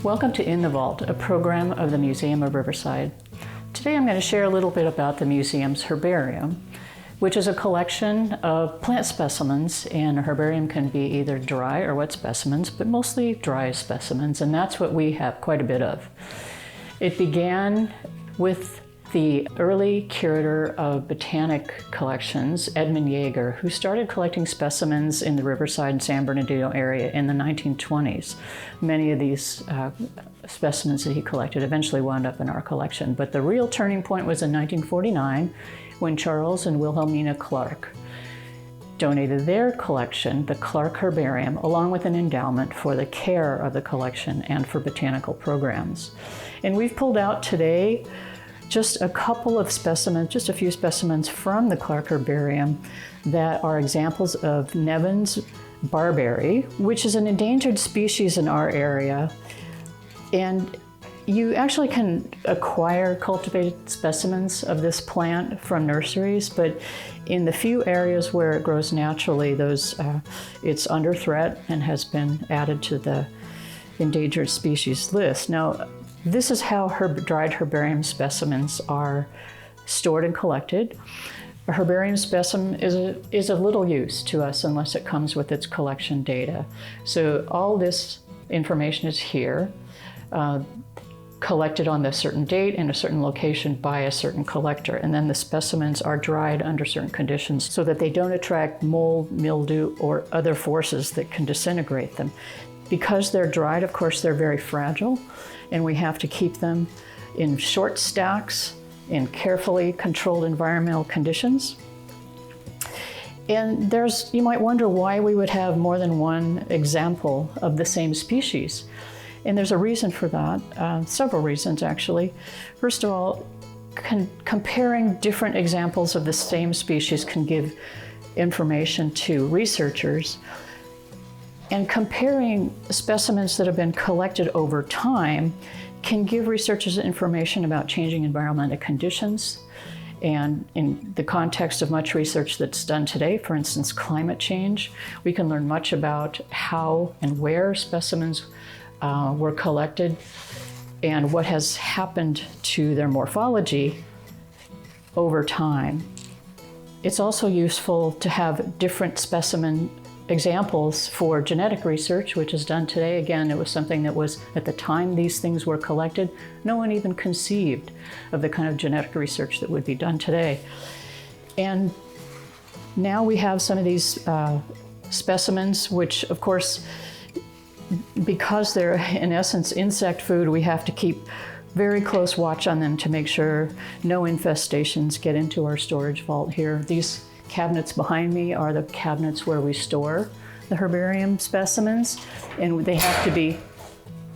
Welcome to In the Vault, a program of the Museum of Riverside. Today I'm going to share a little bit about the museum's herbarium, which is a collection of plant specimens, and a herbarium can be either dry or wet specimens, but mostly dry specimens, and that's what we have quite a bit of. It began with the early curator of botanic collections, Edmund Yager, who started collecting specimens in the Riverside and San Bernardino area in the 1920s. Many of these specimens that he collected eventually wound up in our collection, but the real turning point was in 1949 when Charles and Wilhelmina Clark donated their collection, the Clark Herbarium, along with an endowment for the care of the collection and for botanical programs. And we've pulled out today just a couple of specimens, just a few specimens from the Clark Herbarium that are examples of Nevins barberry, which is an endangered species in our area. And you actually can acquire cultivated specimens of this plant from nurseries, but in the few areas where it grows naturally, it's under threat and has been added to the endangered species list. Now, this is how dried herbarium specimens are stored and collected. A herbarium specimen is of little use to us unless it comes with its collection data. So all this information is here, collected on a certain date in a certain location by a certain collector. And then the specimens are dried under certain conditions so that they don't attract mold, mildew, or other forces that can disintegrate them. Because they're dried, of course, they're very fragile, and we have to keep them in short stacks in carefully controlled environmental conditions. And you might wonder why we would have more than one example of the same species. And there's a reason for that, several reasons actually. First of all, comparing different examples of the same species can give information to researchers. And comparing specimens that have been collected over time can give researchers information about changing environmental conditions. And in the context of much research that's done today, for instance, climate change, we can learn much about how and where specimens were collected and what has happened to their morphology over time. It's also useful to have different specimen examples for genetic research, which is done today. Again, it was something that was, at the time these things were collected, no one even conceived of the kind of genetic research that would be done today. And now we have some of these specimens, which of course, because they're in essence insect food, we have to keep very close watch on them to make sure no infestations get into our storage vault here. These cabinets behind me are the cabinets where we store the herbarium specimens, and they have to be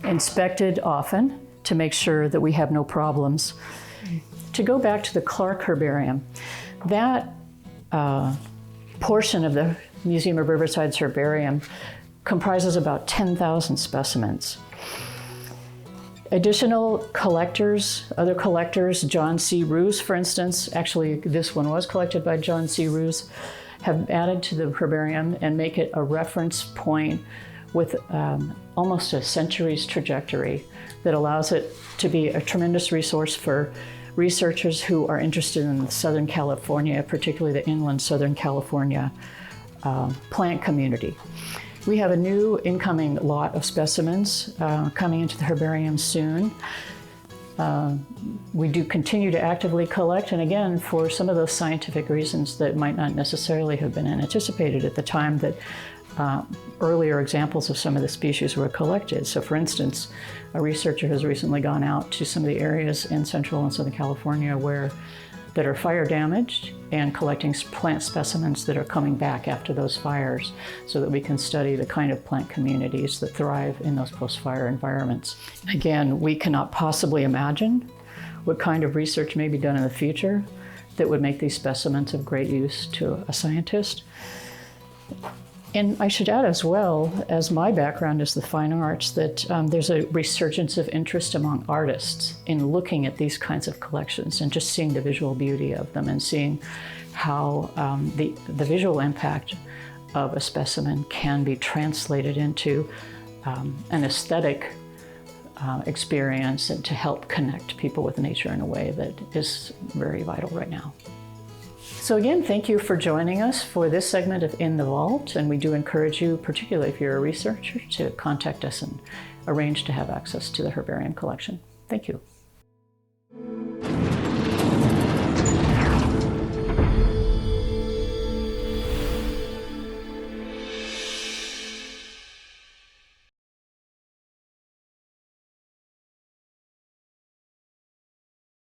inspected often to make sure that we have no problems. To go back to the Clark Herbarium, that portion of the Museum of Riverside's herbarium comprises about 10,000 specimens. Additional collectors, other collectors, John C. Roos, for instance, actually this one was collected by John C. Roos, have added to the herbarium and make it a reference point with almost a century's trajectory that allows it to be a tremendous resource for researchers who are interested in Southern California, particularly the inland Southern California plant community. We have a new incoming lot of specimens coming into the herbarium soon. We do continue to actively collect, and again, for some of those scientific reasons that might not necessarily have been anticipated at the time that earlier examples of some of the species were collected. So for instance, a researcher has recently gone out to some of the areas in Central and Southern California that are fire damaged and collecting plant specimens that are coming back after those fires so that we can study the kind of plant communities that thrive in those post-fire environments. Again, we cannot possibly imagine what kind of research may be done in the future that would make these specimens of great use to a scientist. And I should add as well, as my background is the fine arts, that there's a resurgence of interest among artists in looking at these kinds of collections and just seeing the visual beauty of them and seeing how the visual impact of a specimen can be translated into an aesthetic experience and to help connect people with nature in a way that is very vital right now. So again, thank you for joining us for this segment of In the Vault, and we do encourage you, particularly if you're a researcher, to contact us and arrange to have access to the herbarium collection. Thank you.